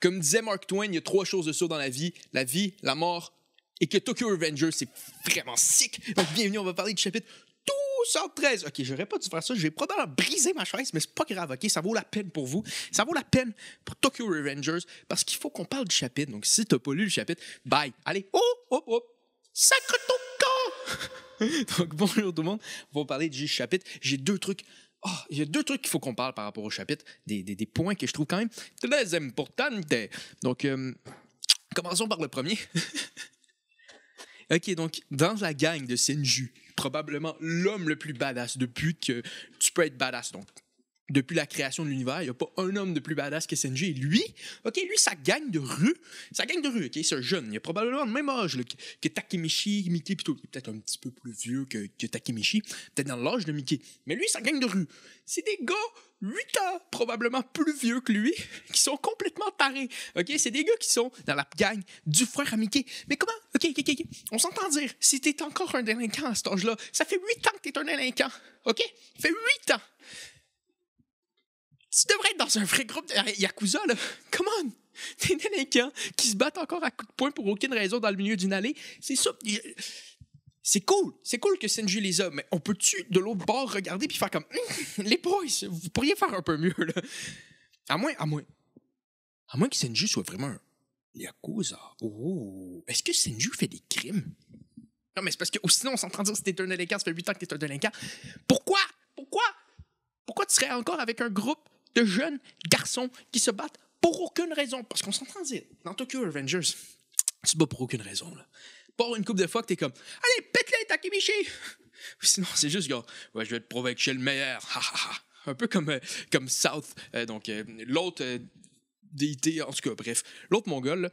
Comme disait Mark Twain, il y a 3 choses de sûres dans la vie, la mort, et que Tokyo Revengers, c'est vraiment sick. Donc, bienvenue, on va parler du chapitre 213. OK, j'aurais pas dû faire ça, je vais probablement briser ma chaise, mais c'est pas grave, OK? Ça vaut la peine pour vous. Ça vaut la peine pour Tokyo Revengers, parce qu'il faut qu'on parle du chapitre. Donc, si t'as pas lu le chapitre, bye. Allez, sacre ton camp! Donc, bonjour tout le monde, on va parler du chapitre. J'ai 2 trucs. Il y a 2 trucs qu'il faut qu'on parle par rapport au chapitre, des points que je trouve quand même très importants. Donc, commençons par le premier. OK, donc, dans la gang de Senju, probablement l'homme le plus badass depuis que tu peux être badass. Donc, depuis la création de l'univers, il n'y a pas un homme de plus badass que Senju. Et lui, sa gang de rue, OK, c'est un jeune. Il a probablement le même âge là, que Takemichi, Mickey, plutôt. Il est peut-être un petit peu plus vieux que Takemichi, peut-être dans l'âge de Mickey. Mais lui, sa gang de rue, c'est des gars 8 ans, probablement plus vieux que lui, qui sont complètement tarés. OK, c'est des gars qui sont dans la gang du frère à Mickey. Mais comment? OK. On s'entend dire, si t'es encore un délinquant à cet âge-là, ça fait 8 ans que t'es un délinquant. OK? Ça fait 8 ans. Tu devrais être dans un vrai groupe de Yakuza, là. Come on! Des délinquants qui se battent encore à coups de poing pour aucune raison dans le milieu d'une allée. C'est ça. C'est cool. C'est cool que Senju les a, mais on peut-tu, de l'autre bord, regarder puis faire comme les boys, vous pourriez faire un peu mieux, là. À moins que Senju soit vraiment un Yakuza. Oh! Est-ce que Senju fait des crimes? Non, mais c'est parce que sinon, on s'entend dire si t'es un délinquant, ça fait 8 ans que t'es un délinquant. Pourquoi tu serais encore avec un groupe de jeunes garçons qui se battent pour aucune raison? Parce qu'on s'entend dire, dans Tokyo Revengers, tu te bats pour aucune raison, là. Pas une couple de fois que t'es comme, allez, pète-les, Takemichi! Sinon, c'est juste, gars, ouais, je vais te prouver que je suis le meilleur. Un peu comme South, l'autre déité, en tout cas, bref, l'autre mongol, là,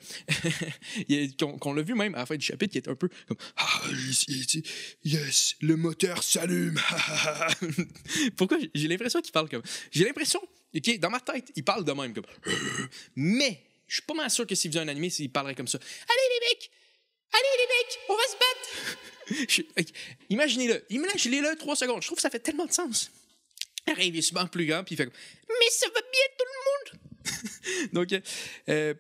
qu'on l'a vu même à la fin du chapitre, qui est un peu comme yes, le moteur s'allume. Pourquoi j'ai l'impression qu'il parle comme. J'ai l'impression, OK, dans ma tête, il parle de même comme. Mais je suis pas mal sûr que s'il faisait un animé, il parlerait comme ça. Allez les mecs, on va se battre. Imaginez-le 3 secondes. Je trouve que ça fait tellement de sens. Il est souvent plus grand, puis il fait comme. Mais ça va bien tout le monde. Donc,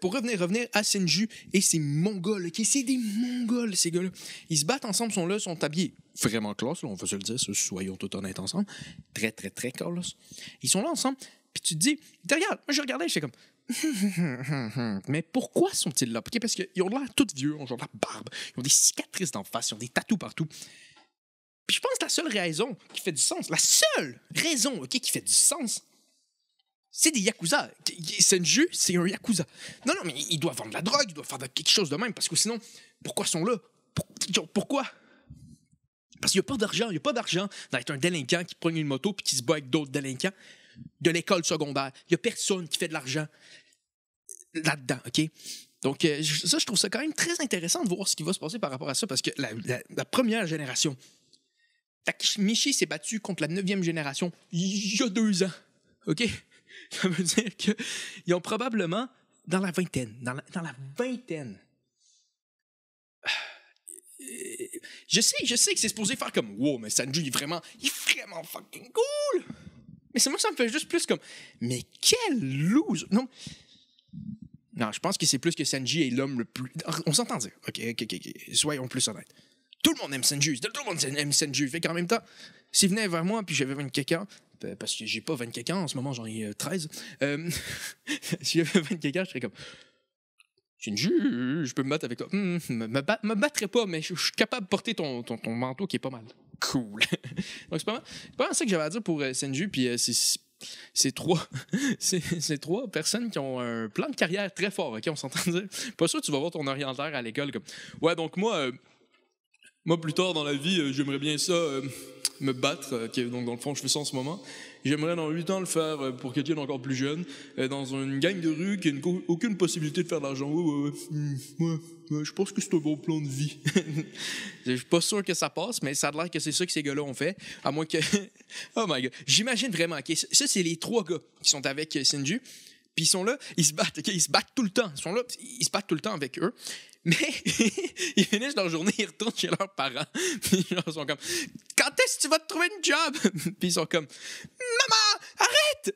pour revenir à Senju et ses Mongols, OK? C'est des Mongols, ces gars-là. Ils se battent ensemble, sont habillés vraiment classe, là, on va se le dire, soyons tout honnêtes ensemble. Très, très, très classe. Ils sont là ensemble, puis tu te dis, regarde, moi je regardais, j'étais comme, mais pourquoi sont-ils là? Okay, parce qu'ils ont l'air tous vieux, ils ont de la barbe, ils ont des cicatrices d'en face, ils ont des tatous partout. Puis je pense que la seule raison qui fait du sens, OK, qui fait du sens, c'est des Yakuza. Senju, c'est un Yakuza. Non, mais il doit vendre de la drogue, il doit faire quelque chose de même, parce que sinon, pourquoi ils sont là? Pourquoi? Parce qu'il n'y a pas d'argent. Il n'y a pas d'argent d'être un délinquant qui prend une moto puis qui se bat avec d'autres délinquants de l'école secondaire. Il n'y a personne qui fait de l'argent là-dedans, OK? Donc, ça, je trouve ça quand même très intéressant de voir ce qui va se passer par rapport à ça, parce que la première génération, Takemichi s'est battu contre la 9e génération il y a 2 ans, OK? Ça veut dire qu'ils ont probablement, dans la vingtaine, je sais que c'est supposé faire comme « Wow, mais Senju, il est vraiment fucking cool! » Mais moi, ça me fait juste plus comme « Mais quel loser! » Non, je pense que c'est plus que Senju est l'homme le plus... On s'entend dire. OK. Soyons plus honnêtes. Tout le monde aime Senju. Tout le monde aime Senju. Fait qu'en même temps, s'il venait vers moi puis j'avais 24 ans, parce que j'ai pas 24 ans, en ce moment j'en ai 13, si j'avais 24 ans, je serais comme Senju, je peux me battre avec toi. Me battrais pas, mais je suis capable de porter ton manteau qui est pas mal cool. Donc c'est pas mal ça que j'avais à dire pour Senju, puis c'est 3 personnes qui ont un plan de carrière très fort, OK, on s'entend dire. Pas sûr que tu vas voir ton orientaire à l'école comme ouais, donc moi plus tard dans la vie, j'aimerais bien ça me battre, donc dans le fond je fais ça en ce moment. J'aimerais dans 8 ans le faire pour quelqu'un d'encore plus jeune, dans une gang de rue qui n'a aucune possibilité de faire de l'argent. Ouais, je pense que c'est un bon plan de vie. Je suis pas sûr que ça passe, mais ça a l'air que c'est ça que ces gars-là ont fait, à moins que... Oh my God, j'imagine vraiment, OK, ça c'est les 3 gars qui sont avec Senju, puis ils sont là, ils se battent, OK, ils se battent tout le temps, ils se battent tout le temps avec eux. Mais ils finissent leur journée, ils retournent chez leurs parents. Puis ils sont comme « Quand est-ce que tu vas te trouver une job? » Puis ils sont comme « Maman, arrête! What?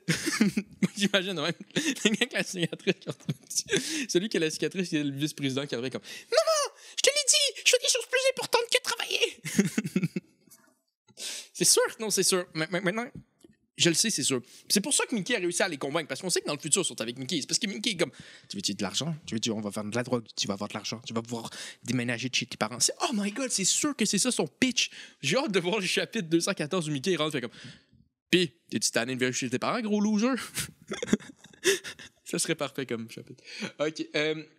J'imagine même. Le gars avec la cicatrice. Celui qui a la cicatrice, c'est le vice-président qui arrive comme Maman, je te l'ai dit, je fais des choses plus importantes que travailler. C'est sûr? Non, c'est sûr. Maintenant, je le sais, c'est sûr. C'est pour ça que Mickey a réussi à les convaincre. Parce qu'on sait que dans le futur, ils sont avec Mickey. C'est parce que Mickey est comme tu veux-tu de l'argent? On va faire de la drogue. Tu vas avoir de l'argent. Tu vas pouvoir déménager de chez tes parents. Oh my god, c'est sûr que c'est ça son pitch. J'ai hâte de voir le chapitre 214 où Mickey rentre et fait comme Pis, t'es-tu tanné de vivre chez tes parents, gros loser? Ça serait parfait comme chapitre. OK.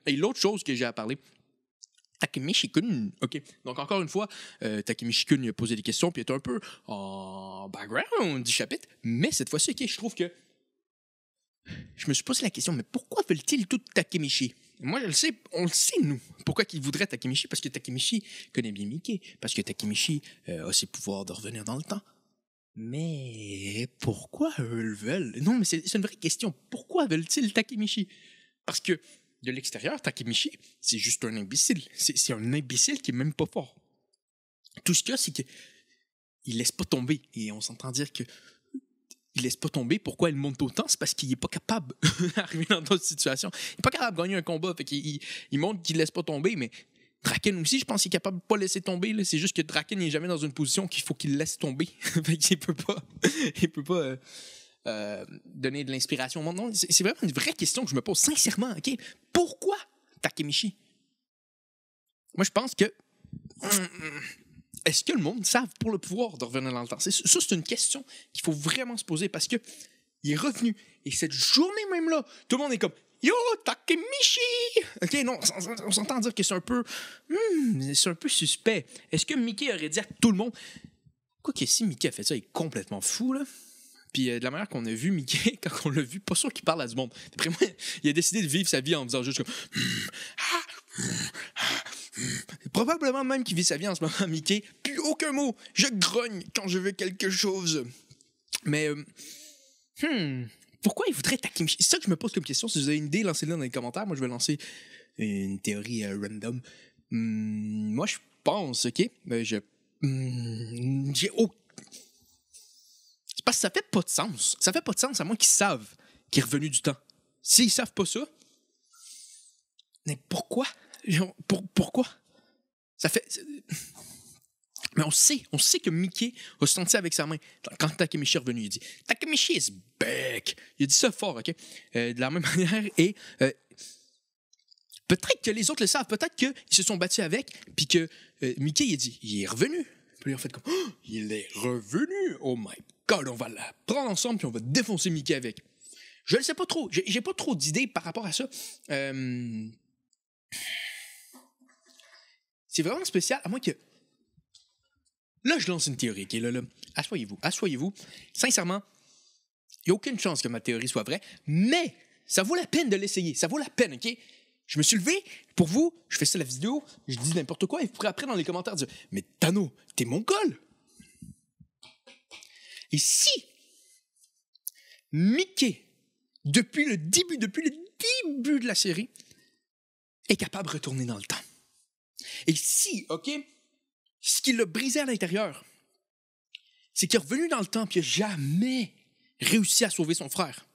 Et l'autre chose que j'ai à parler, Takemichi-kun. OK. Donc, encore une fois, Takemichi-kun il a posé des questions, puis il est un peu en background du chapitre. Mais cette fois-ci, OK, je trouve que je me suis posé la question, mais pourquoi veulent-ils tout Takemichi? Moi, je le sais, on le sait, nous. Pourquoi qu'ils voudraient Takemichi? Parce que Takemichi connaît bien Mickey. Parce que Takemichi a ses pouvoirs de revenir dans le temps. Mais pourquoi eux le veulent? Non, mais c'est une vraie question. Pourquoi veulent-ils Takemichi? Parce que de l'extérieur, Takemichi, c'est juste un imbécile. C'est un imbécile qui est même pas fort. Tout ce qu'il y a, c'est qu'il laisse pas tomber. Et on s'entend dire que il laisse pas tomber. Pourquoi il monte autant? C'est parce qu'il est pas capable d'arriver dans d'autres situations. Il est pas capable de gagner un combat. Fait qu'il montre qu'il laisse pas tomber, mais Draken aussi, je pense qu'il est capable de pas laisser tomber. Là. C'est juste que Draken n'est jamais dans une position qu'il faut qu'il laisse tomber. Fait qu'il peut pas donner de l'inspiration au monde. Non, c'est vraiment une vraie question que je me pose sincèrement. OK? Pourquoi Takemichi? Moi, je pense que est-ce que le monde savent pour le pouvoir de revenir dans le temps? Ça, c'est une question qu'il faut vraiment se poser parce que il est revenu. Et cette journée même là, tout le monde est comme Yo, Takemichi! OK, non, on s'entend dire que c'est un peu suspect. Est-ce que Mickey aurait dit à tout le monde Quoique si Mickey a fait ça, il est complètement fou, là. Puis de la manière qu'on a vu Mickey, quand on l'a vu, pas sûr qu'il parle à du monde. D'après moi, il a décidé de vivre sa vie en faisant juste comme probablement même qu'il vit sa vie en ce moment, Mickey. Puis aucun mot. Je grogne quand je veux quelque chose. Mais pourquoi il voudrait Takemichi? C'est ça que je me pose comme question. Si vous avez une idée, lancez-la dans les commentaires. Moi, je vais lancer une théorie random. Moi, je pense, OK? J'ai c'est parce que ça fait pas de sens. Ça fait pas de sens à moins qu'ils savent qu'il est revenu du temps. S'ils savent pas ça, mais pourquoi? Pourquoi? Ça fait... Mais on sait que Mickey a senti avec sa main. Quand Takemichi est revenu, il dit « Takemichi is back! » Il a dit ça fort, OK? De la même manière, et peut-être que les autres le savent, peut-être qu'ils se sont battus avec, puis que Mickey, il a dit « Il est revenu! » Puis ils ont fait comme oh, « Il est revenu! Oh my God! On va la prendre ensemble, puis on va défoncer Mickey avec. » Je ne sais pas trop. J'ai pas trop d'idées par rapport à ça. C'est vraiment spécial, à moins que... Là, je lance une théorie, OK? Là. Assoyez-vous. Sincèrement, il n'y a aucune chance que ma théorie soit vraie, mais ça vaut la peine de l'essayer. Ça vaut la peine, OK? Je me suis levé, pour vous, je fais ça la vidéo, je dis n'importe quoi, et vous pourrez après dans les commentaires dire « Mais Tano, t'es mongol! » Et si Mickey, depuis le début de la série, est capable de retourner dans le temps, et si, OK, ce qui l'a brisé à l'intérieur, c'est qu'il est revenu dans le temps et il n'a jamais réussi à sauver son frère.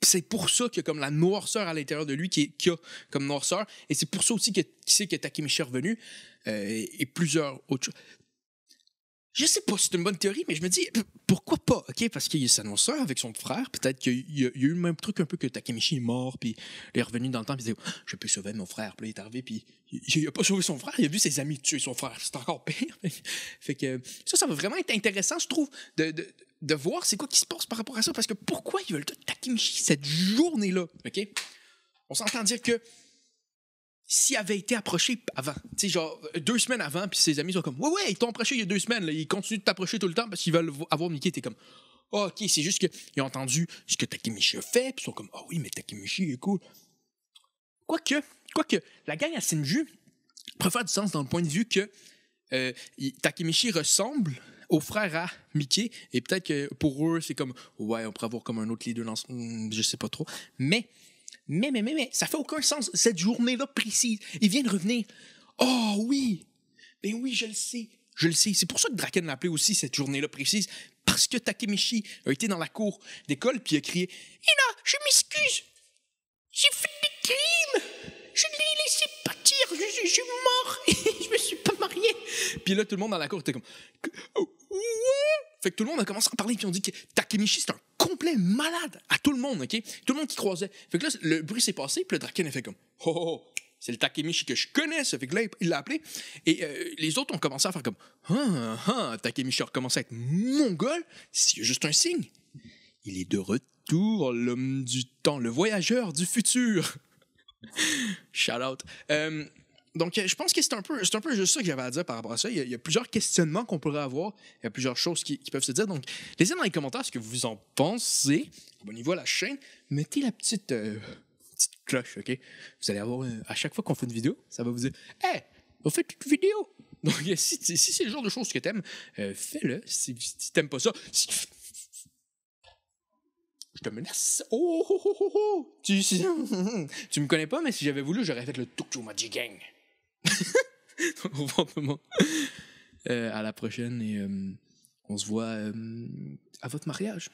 C'est pour ça qu'il y a comme la noirceur à l'intérieur de lui qui a comme noirceur. Et c'est pour ça aussi qu'il sait que Takemichi est revenu et plusieurs autres choses. Je sais pas si c'est une bonne théorie, mais je me dis, pourquoi pas, OK? Parce qu'il y a sa noirceur avec son frère. Peut-être qu'il y a eu le même truc un peu que Takemichi est mort, puis il est revenu dans le temps, puis il dit, je peux sauver mon frère. Puis là, il est arrivé, puis il n'a pas sauvé son frère, il a vu ses amis tuer son frère. C'est encore pire. Fait que ça va vraiment être intéressant, je trouve, de voir c'est quoi qui se passe par rapport à ça. Parce que pourquoi ils veulent tout Takemichi cette journée-là, OK? On s'entend dire que s'il avait été approché avant, tu sais, genre 2 semaines avant, puis ses amis sont comme, ouais, ils t'ont approché il y a 2 semaines, là, ils continuent de t'approcher tout le temps parce qu'ils veulent avoir Mickey, t'es comme, oh, OK, c'est juste qu'ils ont entendu ce que Takemichi a fait, puis ils sont comme, ah oui, mais Takemichi est cool. Quoique, la gang à Senju pourrait faire du sens dans le point de vue que Takemichi ressemble au frère à Mickey, et peut-être que pour eux, c'est comme, ouais, on pourrait avoir comme un autre leader dans je sais pas trop, mais ça fait aucun sens, cette journée-là précise. Il vient de revenir. Oh oui! Ben oui, je le sais. C'est pour ça que Draken l'a appelé aussi cette journée-là précise. parce que Takemichi a été dans la cour d'école puis il a crié « Ina, je m'excuse! J'ai fait des crimes! Je l'ai laissé partir! Je suis mort! Je me suis pas marié! » Puis là, tout le monde dans la cour était comme « Ouais! » Fait que tout le monde a commencé à parler puis on dit que Takemichi, c'est un complet malade à tout le monde, OK? Tout le monde qui croisait. Fait que là, le bruit s'est passé puis le Draken a fait comme « Oh! C'est le Takemichi que je connais, ça fait que là, il l'a appelé. » Et les autres ont commencé à faire comme Takemichi a recommencé à être mongol. C'est juste un signe. Il est de retour, l'homme du temps, le voyageur du futur. Shout out. Donc, je pense que c'est un peu juste ça que j'avais à dire par rapport à ça. Il y a plusieurs questionnements qu'on pourrait avoir. Il y a plusieurs choses qui peuvent se dire. Donc, laissez dans les commentaires ce que vous en pensez. Abonnez-vous à la chaîne. Mettez la petite cloche, OK? Vous allez avoir, à chaque fois qu'on fait une vidéo, ça va vous dire « Hey, on fait une vidéo! » Donc, si c'est le genre de choses que t'aimes, fais-le. Si t'aimes pas ça, je te menace. Oh. Tu me connais pas, mais si j'avais voulu, j'aurais fait le Tokyo Magic Gang. À la prochaine et on se voit à votre mariage.